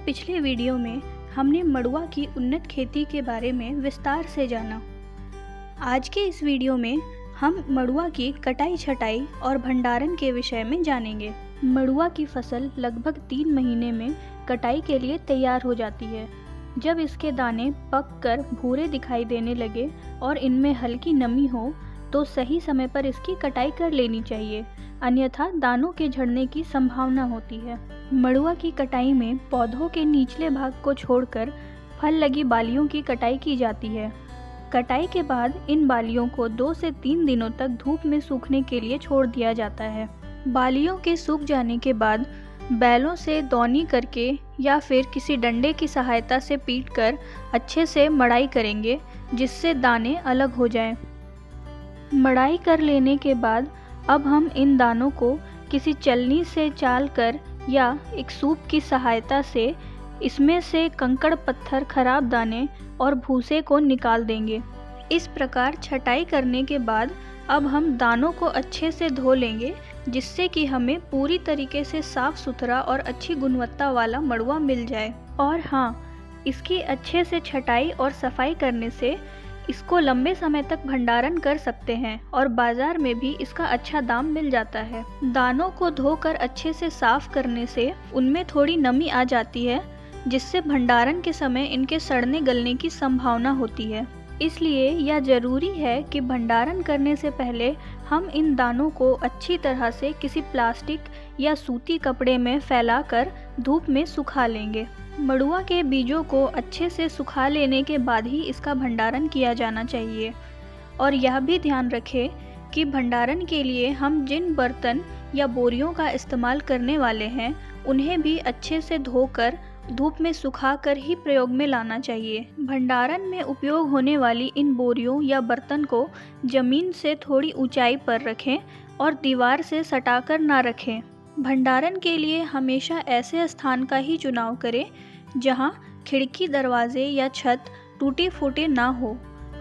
पिछले वीडियो में हमने मड़ुआ की उन्नत खेती के बारे में विस्तार से जाना। आज के इस वीडियो में हम मड़ुआ की कटाई छटाई और भंडारण के विषय में जानेंगे। मड़ुआ की फसल लगभग 3 महीने में कटाई के लिए तैयार हो जाती है। जब इसके दाने पक कर भूरे दिखाई देने लगे और इनमें हल्की नमी हो तो सही समय पर इसकी कटाई कर लेनी चाहिए, अन्यथा दानों के झड़ने की संभावना होती है। मड़ुआ की कटाई में पौधों के निचले भाग को छोड़कर फल लगी बालियों की कटाई की जाती है। कटाई के बाद इन बालियों को 2 से 3 दिनों तक धूप में सूखने के लिए छोड़ दिया जाता है। बालियों के सूख जाने के बाद बैलों से दौनी करके या फिर किसी डंडे की सहायता से पीटकर अच्छे से मड़ाई करेंगे, जिससे दाने अलग हो जाएं। मड़ाई कर लेने के बाद अब हम इन दानों को किसी चलनी से चाल कर या एक सूप की सहायता से इसमें से कंकड़ पत्थर, खराब दाने और भूसे को निकाल देंगे। इस प्रकार छटाई करने के बाद अब हम दानों को अच्छे से धो लेंगे, जिससे कि हमें पूरी तरीके से साफ सुथरा और अच्छी गुणवत्ता वाला मड़ुआ मिल जाए। और हाँ, इसकी अच्छे से छटाई और सफाई करने से इसको लंबे समय तक भंडारण कर सकते हैं और बाजार में भी इसका अच्छा दाम मिल जाता है। दानों को धोकर अच्छे से साफ करने से उनमें थोड़ी नमी आ जाती है, जिससे भंडारण के समय इनके सड़ने गलने की संभावना होती है। इसलिए यह जरूरी है कि भंडारण करने से पहले हम इन दानों को अच्छी तरह से किसी प्लास्टिक या सूती कपड़े में फैलाकर धूप में सुखा लेंगे। मड़ुआ के बीजों को अच्छे से सुखा लेने के बाद ही इसका भंडारण किया जाना चाहिए। और यह भी ध्यान रखें कि भंडारण के लिए हम जिन बर्तन या बोरियों का इस्तेमाल करने वाले हैं, उन्हें भी अच्छे से धोकर धूप में सुखाकर ही प्रयोग में लाना चाहिए। भंडारण में उपयोग होने वाली इन बोरियों या बर्तन को जमीन से थोड़ी ऊंचाई पर रखें और दीवार से सटाकर ना रखें। भंडारण के लिए हमेशा ऐसे स्थान का ही चुनाव करें जहां खिड़की, दरवाजे या छत टूटे फूटे ना हो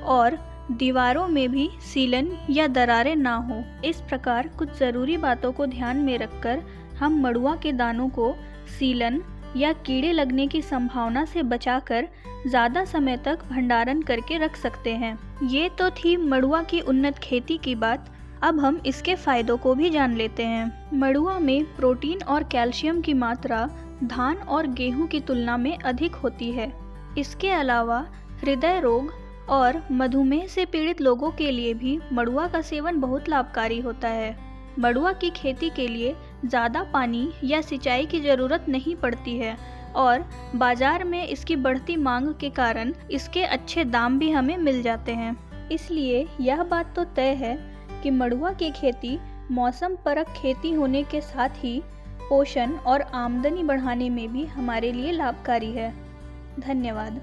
और दीवारों में भी सीलन या दरारें ना हो। इस प्रकार कुछ ज़रूरी बातों को ध्यान में रखकर हम मड़ुआ के दानों को सीलन या कीड़े लगने की संभावना से बचाकर ज़्यादा समय तक भंडारण करके रख सकते हैं। ये तो थी मड़ुआ की उन्नत खेती की बात। अब हम इसके फायदों को भी जान लेते हैं। मड़ुआ में प्रोटीन और कैल्शियम की मात्रा धान और गेहूं की तुलना में अधिक होती है। इसके अलावा हृदय रोग और मधुमेह से पीड़ित लोगों के लिए भी मड़ुआ का सेवन बहुत लाभकारी होता है। मड़ुआ की खेती के लिए ज़्यादा पानी या सिंचाई की ज़रूरत नहीं पड़ती है और बाज़ार में इसकी बढ़ती मांग के कारण इसके अच्छे दाम भी हमें मिल जाते हैं। इसलिए यह बात तो तय है कि मड़ुआ की खेती मौसम परक खेती होने के साथ ही पोषण और आमदनी बढ़ाने में भी हमारे लिए लाभकारी है। धन्यवाद।